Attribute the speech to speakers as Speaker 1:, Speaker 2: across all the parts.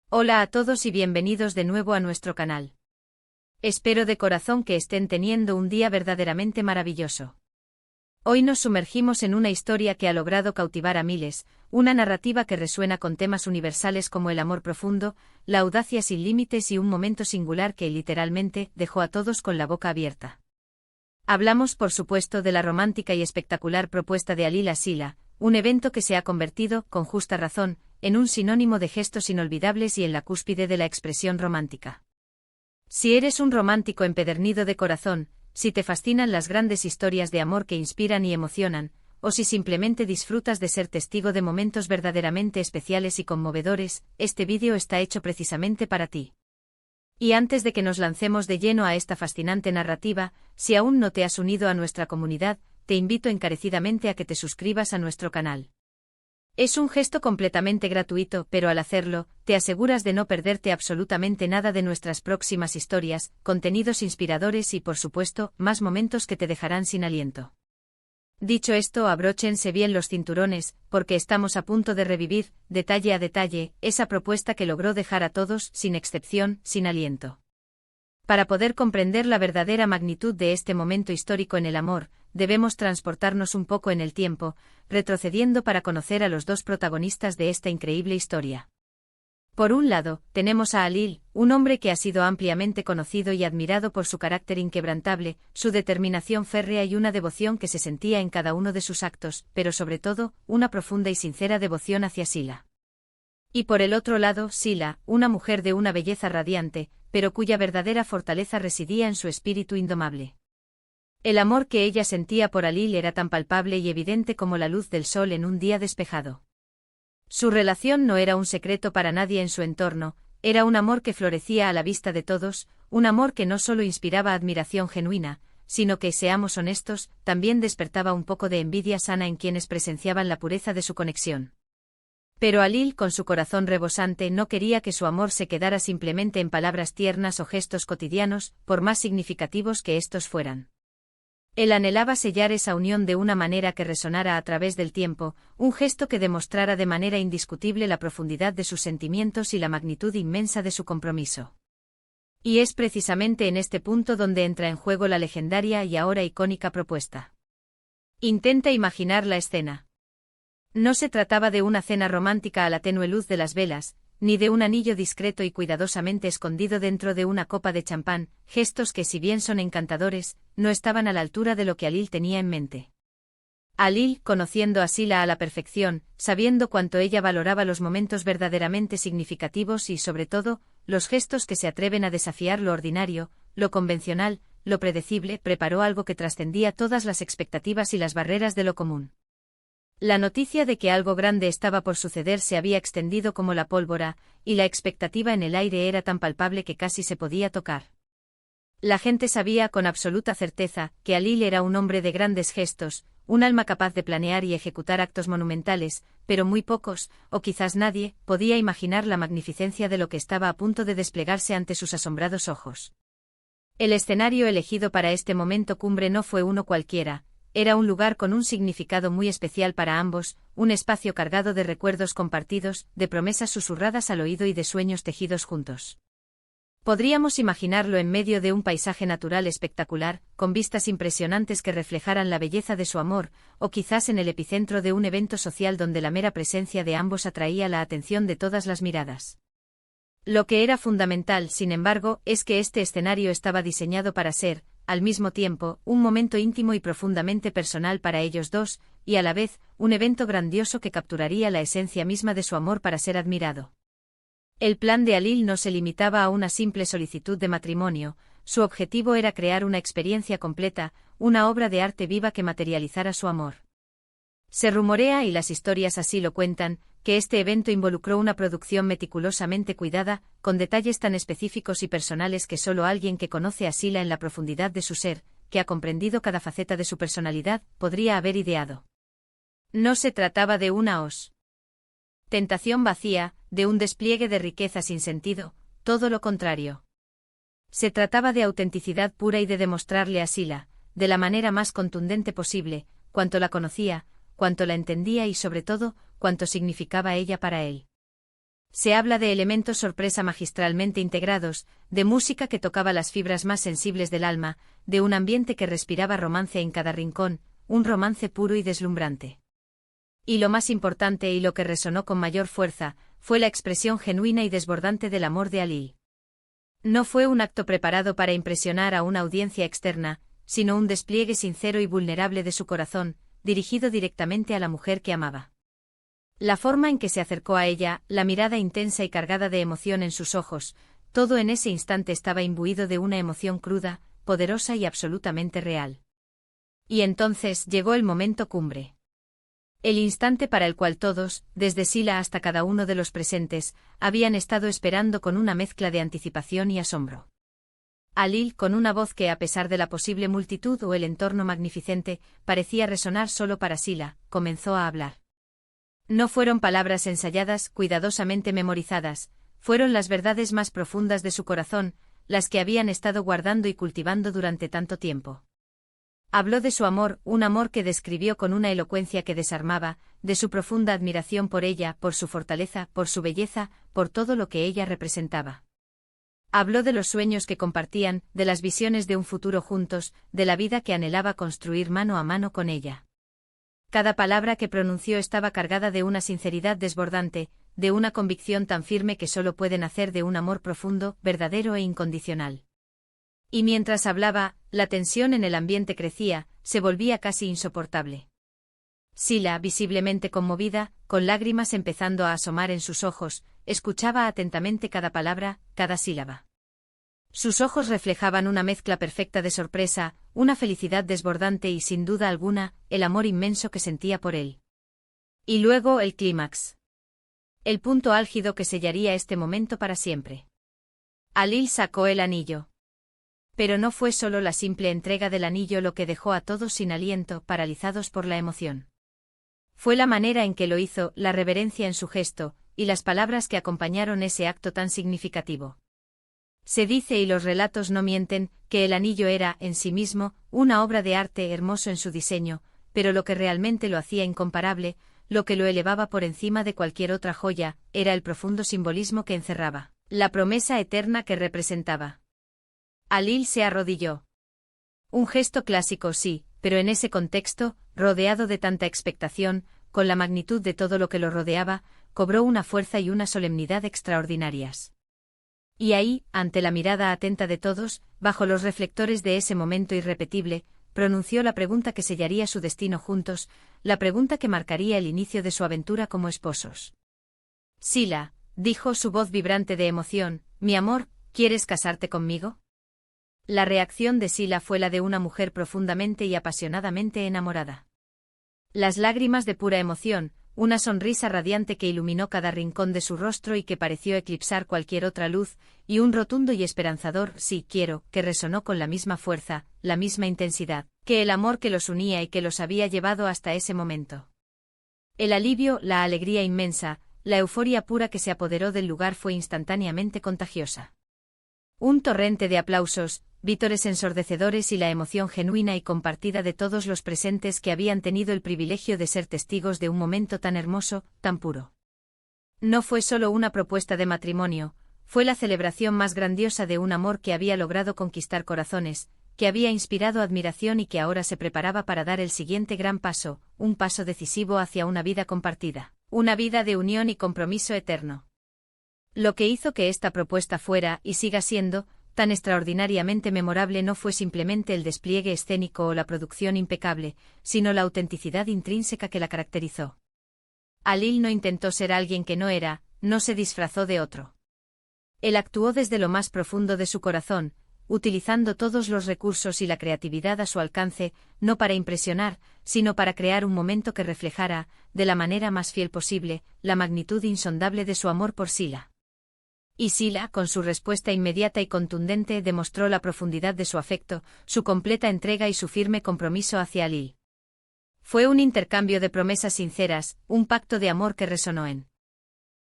Speaker 1: Hola a todos y bienvenidos de nuevo a nuestro canal. Espero de corazón que estén teniendo un día verdaderamente maravilloso. Hoy nos sumergimos en una historia que ha logrado cautivar a miles, una narrativa que resuena con temas universales como el amor profundo, la audacia sin límites y un momento singular que literalmente dejó a todos con la boca abierta. Hablamos por supuesto de la romántica y espectacular propuesta de Alila Sila, un evento que se ha convertido, con justa razón, en un sinónimo de gestos inolvidables y en la cúspide de la expresión romántica. Si eres un romántico empedernido de corazón, si te fascinan las grandes historias de amor que inspiran y emocionan, o si simplemente disfrutas de ser testigo de momentos verdaderamente especiales y conmovedores, este vídeo está hecho precisamente para ti. Y antes de que nos lancemos de lleno a esta fascinante narrativa, si aún no te has unido a nuestra comunidad, te invito encarecidamente a que te suscribas a nuestro canal. Es un gesto completamente gratuito, pero al hacerlo, te aseguras de no perderte absolutamente nada de nuestras próximas historias, contenidos inspiradores y, por supuesto, más momentos que te dejarán sin aliento. Dicho esto, abróchense bien los cinturones, porque estamos a punto de revivir, detalle a detalle, esa propuesta que logró dejar a todos, sin excepción, sin aliento. Para poder comprender la verdadera magnitud de este momento histórico en el amor, debemos transportarnos un poco en el tiempo, retrocediendo para conocer a los dos protagonistas de esta increíble historia. Por un lado, tenemos a Alil, un hombre que ha sido ampliamente conocido y admirado por su carácter inquebrantable, su determinación férrea y una devoción que se sentía en cada uno de sus actos, pero sobre todo, una profunda y sincera devoción hacia Sila. Y por el otro lado, Sila, una mujer de una belleza radiante, pero cuya verdadera fortaleza residía en su espíritu indomable. El amor que ella sentía por Alil era tan palpable y evidente como la luz del sol en un día despejado. Su relación no era un secreto para nadie en su entorno, era un amor que florecía a la vista de todos, un amor que no solo inspiraba admiración genuina, sino que, seamos honestos, también despertaba un poco de envidia sana en quienes presenciaban la pureza de su conexión. Pero Alil, con su corazón rebosante, no quería que su amor se quedara simplemente en palabras tiernas o gestos cotidianos, por más significativos que estos fueran. Él anhelaba sellar esa unión de una manera que resonara a través del tiempo, un gesto que demostrara de manera indiscutible la profundidad de sus sentimientos y la magnitud inmensa de su compromiso. Y es precisamente en este punto donde entra en juego la legendaria y ahora icónica propuesta. Intenta imaginar la escena. No se trataba de una cena romántica a la tenue luz de las velas, ni de un anillo discreto y cuidadosamente escondido dentro de una copa de champán, gestos que, si bien son encantadores, no estaban a la altura de lo que Alil tenía en mente. Alil, conociendo a Sila a la perfección, sabiendo cuánto ella valoraba los momentos verdaderamente significativos y, sobre todo, los gestos que se atreven a desafiar lo ordinario, lo convencional, lo predecible, preparó algo que trascendía todas las expectativas y las barreras de lo común. La noticia de que algo grande estaba por suceder se había extendido como la pólvora, y la expectativa en el aire era tan palpable que casi se podía tocar. La gente sabía con absoluta certeza que Alil era un hombre de grandes gestos, un alma capaz de planear y ejecutar actos monumentales, pero muy pocos, o quizás nadie, podía imaginar la magnificencia de lo que estaba a punto de desplegarse ante sus asombrados ojos. El escenario elegido para este momento cumbre no fue uno cualquiera. Era un lugar con un significado muy especial para ambos, un espacio cargado de recuerdos compartidos, de promesas susurradas al oído y de sueños tejidos juntos. Podríamos imaginarlo en medio de un paisaje natural espectacular, con vistas impresionantes que reflejaran la belleza de su amor, o quizás en el epicentro de un evento social donde la mera presencia de ambos atraía la atención de todas las miradas. Lo que era fundamental, sin embargo, es que este escenario estaba diseñado para ser, al mismo tiempo, un momento íntimo y profundamente personal para ellos dos, y a la vez, un evento grandioso que capturaría la esencia misma de su amor para ser admirado. El plan de Alil no se limitaba a una simple solicitud de matrimonio, su objetivo era crear una experiencia completa, una obra de arte viva que materializara su amor. Se rumorea, y las historias así lo cuentan, que este evento involucró una producción meticulosamente cuidada, con detalles tan específicos y personales que solo alguien que conoce a Sila en la profundidad de su ser, que ha comprendido cada faceta de su personalidad, podría haber ideado. No se trataba de una tentación vacía, de un despliegue de riqueza sin sentido, todo lo contrario. Se trataba de autenticidad pura y de demostrarle a Sila, de la manera más contundente posible, cuánto la conocía, cuánto la entendía y sobre todo, cuánto significaba ella para él. Se habla de elementos sorpresa magistralmente integrados, de música que tocaba las fibras más sensibles del alma, de un ambiente que respiraba romance en cada rincón, un romance puro y deslumbrante. Y lo más importante y lo que resonó con mayor fuerza, fue la expresión genuina y desbordante del amor de Alil. No fue un acto preparado para impresionar a una audiencia externa, sino un despliegue sincero y vulnerable de su corazón, dirigido directamente a la mujer que amaba. La forma en que se acercó a ella, la mirada intensa y cargada de emoción en sus ojos, todo en ese instante estaba imbuido de una emoción cruda, poderosa y absolutamente real. Y entonces llegó el momento cumbre. El instante para el cual todos, desde Sila hasta cada uno de los presentes, habían estado esperando con una mezcla de anticipación y asombro. Alil, con una voz que a pesar de la posible multitud o el entorno magnificente, parecía resonar solo para Sila, comenzó a hablar. No fueron palabras ensayadas, cuidadosamente memorizadas, fueron las verdades más profundas de su corazón, las que habían estado guardando y cultivando durante tanto tiempo. Habló de su amor, un amor que describió con una elocuencia que desarmaba, de su profunda admiración por ella, por su fortaleza, por su belleza, por todo lo que ella representaba. Habló de los sueños que compartían, de las visiones de un futuro juntos, de la vida que anhelaba construir mano a mano con ella. Cada palabra que pronunció estaba cargada de una sinceridad desbordante, de una convicción tan firme que solo puede nacer de un amor profundo, verdadero e incondicional. Y mientras hablaba, la tensión en el ambiente crecía, se volvía casi insoportable. Sila, visiblemente conmovida, con lágrimas empezando a asomar en sus ojos, escuchaba atentamente cada palabra, cada sílaba. Sus ojos reflejaban una mezcla perfecta de sorpresa, una felicidad desbordante y sin duda alguna, el amor inmenso que sentía por él. Y luego el clímax. El punto álgido que sellaría este momento para siempre. Alil sacó el anillo. Pero no fue solo la simple entrega del anillo lo que dejó a todos sin aliento, paralizados por la emoción. Fue la manera en que lo hizo, la reverencia en su gesto, y las palabras que acompañaron ese acto tan significativo. Se dice, y los relatos no mienten, que el anillo era, en sí mismo, una obra de arte hermoso en su diseño, pero lo que realmente lo hacía incomparable, lo que lo elevaba por encima de cualquier otra joya, era el profundo simbolismo que encerraba, la promesa eterna que representaba. Alil se arrodilló. Un gesto clásico, sí, pero en ese contexto, rodeado de tanta expectación, con la magnitud de todo lo que lo rodeaba, cobró una fuerza y una solemnidad extraordinarias. Y ahí, ante la mirada atenta de todos, bajo los reflectores de ese momento irrepetible, pronunció la pregunta que sellaría su destino juntos, la pregunta que marcaría el inicio de su aventura como esposos. Sila, dijo su voz vibrante de emoción, mi amor, ¿quieres casarte conmigo? La reacción de Sila fue la de una mujer profundamente y apasionadamente enamorada. Las lágrimas de pura emoción, una sonrisa radiante que iluminó cada rincón de su rostro y que pareció eclipsar cualquier otra luz, y un rotundo y esperanzador «sí quiero», que resonó con la misma fuerza, la misma intensidad, que el amor que los unía y que los había llevado hasta ese momento. El alivio, la alegría inmensa, la euforia pura que se apoderó del lugar fue instantáneamente contagiosa. Un torrente de aplausos, vítores ensordecedores y la emoción genuina y compartida de todos los presentes que habían tenido el privilegio de ser testigos de un momento tan hermoso, tan puro. No fue solo una propuesta de matrimonio, fue la celebración más grandiosa de un amor que había logrado conquistar corazones, que había inspirado admiración y que ahora se preparaba para dar el siguiente gran paso, un paso decisivo hacia una vida compartida, una vida de unión y compromiso eterno. Lo que hizo que esta propuesta fuera, y siga siendo, tan extraordinariamente memorable no fue simplemente el despliegue escénico o la producción impecable, sino la autenticidad intrínseca que la caracterizó. Alil no intentó ser alguien que no era, no se disfrazó de otro. Él actuó desde lo más profundo de su corazón, utilizando todos los recursos y la creatividad a su alcance, no para impresionar, sino para crear un momento que reflejara, de la manera más fiel posible, la magnitud insondable de su amor por Sila. Y Sila, con su respuesta inmediata y contundente, demostró la profundidad de su afecto, su completa entrega y su firme compromiso hacia Alil. Fue un intercambio de promesas sinceras, un pacto de amor que resonó en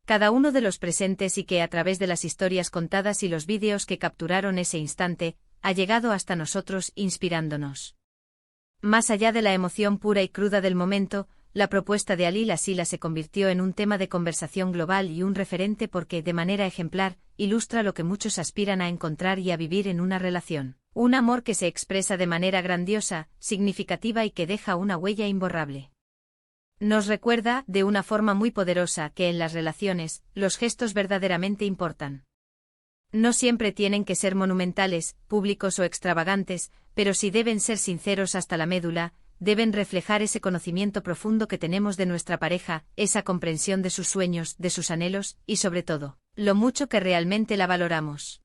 Speaker 1: cada uno de los presentes y que a través de las historias contadas y los vídeos que capturaron ese instante, ha llegado hasta nosotros inspirándonos. Más allá de la emoción pura y cruda del momento, la propuesta de Alil Asila se convirtió en un tema de conversación global y un referente porque, de manera ejemplar, ilustra lo que muchos aspiran a encontrar y a vivir en una relación. Un amor que se expresa de manera grandiosa, significativa y que deja una huella imborrable. Nos recuerda, de una forma muy poderosa, que en las relaciones, los gestos verdaderamente importan. No siempre tienen que ser monumentales, públicos o extravagantes, pero sí deben ser sinceros hasta la médula, deben reflejar ese conocimiento profundo que tenemos de nuestra pareja, esa comprensión de sus sueños, de sus anhelos, y sobre todo, lo mucho que realmente la valoramos.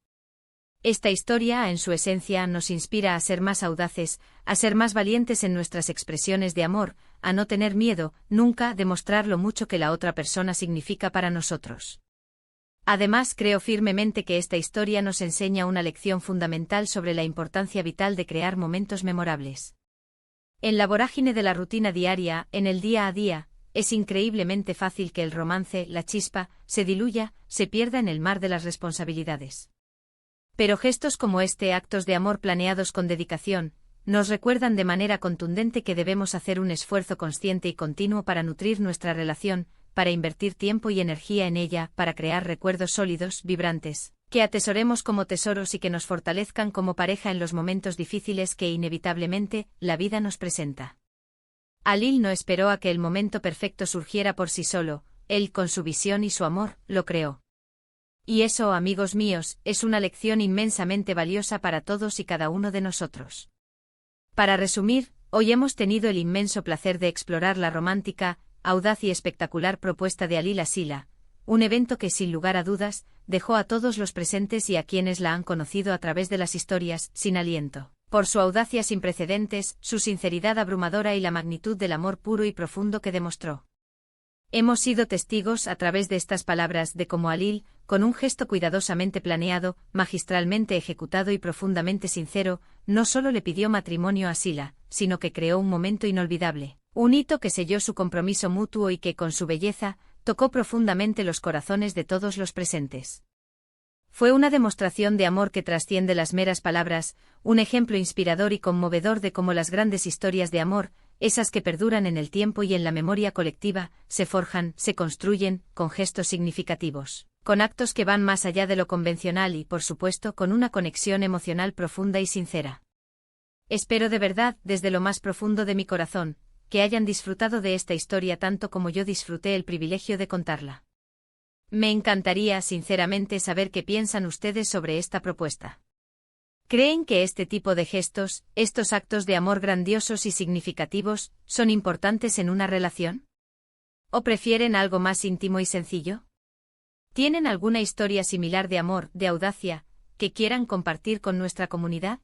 Speaker 1: Esta historia, en su esencia, nos inspira a ser más audaces, a ser más valientes en nuestras expresiones de amor, a no tener miedo, nunca, de mostrar lo mucho que la otra persona significa para nosotros. Además, creo firmemente que esta historia nos enseña una lección fundamental sobre la importancia vital de crear momentos memorables. En la vorágine de la rutina diaria, en el día a día, es increíblemente fácil que el romance, la chispa, se diluya, se pierda en el mar de las responsabilidades. Pero gestos como este, actos de amor planeados con dedicación, nos recuerdan de manera contundente que debemos hacer un esfuerzo consciente y continuo para nutrir nuestra relación, para invertir tiempo y energía en ella, para crear recuerdos sólidos, vibrantes, que atesoremos como tesoros y que nos fortalezcan como pareja en los momentos difíciles que inevitablemente la vida nos presenta. Alil no esperó a que el momento perfecto surgiera por sí solo, él con su visión y su amor, lo creó. Y eso, amigos míos, es una lección inmensamente valiosa para todos y cada uno de nosotros. Para resumir, hoy hemos tenido el inmenso placer de explorar la romántica, audaz y espectacular propuesta de Alil Asila, un evento que, sin lugar a dudas, dejó a todos los presentes y a quienes la han conocido a través de las historias, sin aliento, por su audacia sin precedentes, su sinceridad abrumadora y la magnitud del amor puro y profundo que demostró. Hemos sido testigos, a través de estas palabras, de cómo Alil, con un gesto cuidadosamente planeado, magistralmente ejecutado y profundamente sincero, no solo le pidió matrimonio a Sila, sino que creó un momento inolvidable, un hito que selló su compromiso mutuo y que, con su belleza, tocó profundamente los corazones de todos los presentes. Fue una demostración de amor que trasciende las meras palabras, un ejemplo inspirador y conmovedor de cómo las grandes historias de amor, esas que perduran en el tiempo y en la memoria colectiva, se forjan, se construyen, con gestos significativos, con actos que van más allá de lo convencional y, por supuesto, con una conexión emocional profunda y sincera. Espero de verdad, desde lo más profundo de mi corazón, que hayan disfrutado de esta historia tanto como yo disfruté el privilegio de contarla. Me encantaría, sinceramente, saber qué piensan ustedes sobre esta propuesta. ¿Creen que este tipo de gestos, estos actos de amor grandiosos y significativos, son importantes en una relación? ¿O prefieren algo más íntimo y sencillo? ¿Tienen alguna historia similar de amor, de audacia, que quieran compartir con nuestra comunidad?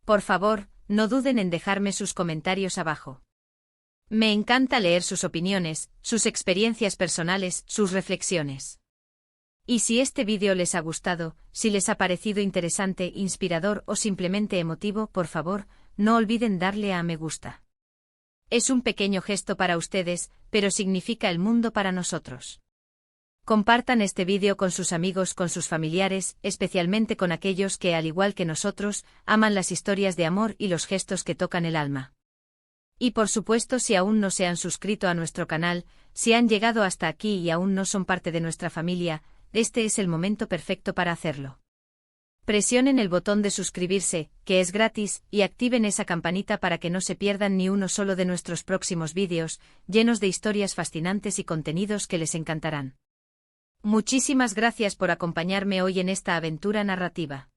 Speaker 1: Por favor, no duden en dejarme sus comentarios abajo. Me encanta leer sus opiniones, sus experiencias personales, sus reflexiones. Y si este vídeo les ha gustado, si les ha parecido interesante, inspirador o simplemente emotivo, por favor, no olviden darle a me gusta. Es un pequeño gesto para ustedes, pero significa el mundo para nosotros. Compartan este vídeo con sus amigos, con sus familiares, especialmente con aquellos que, al igual que nosotros, aman las historias de amor y los gestos que tocan el alma. Y por supuesto, si aún no se han suscrito a nuestro canal, si han llegado hasta aquí y aún no son parte de nuestra familia, este es el momento perfecto para hacerlo. Presionen el botón de suscribirse, que es gratis, y activen esa campanita para que no se pierdan ni uno solo de nuestros próximos vídeos, llenos de historias fascinantes y contenidos que les encantarán. Muchísimas gracias por acompañarme hoy en esta aventura narrativa.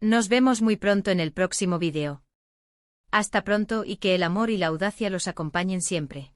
Speaker 1: Nos vemos muy pronto en el próximo vídeo. Hasta pronto y que el amor y la audacia los acompañen siempre.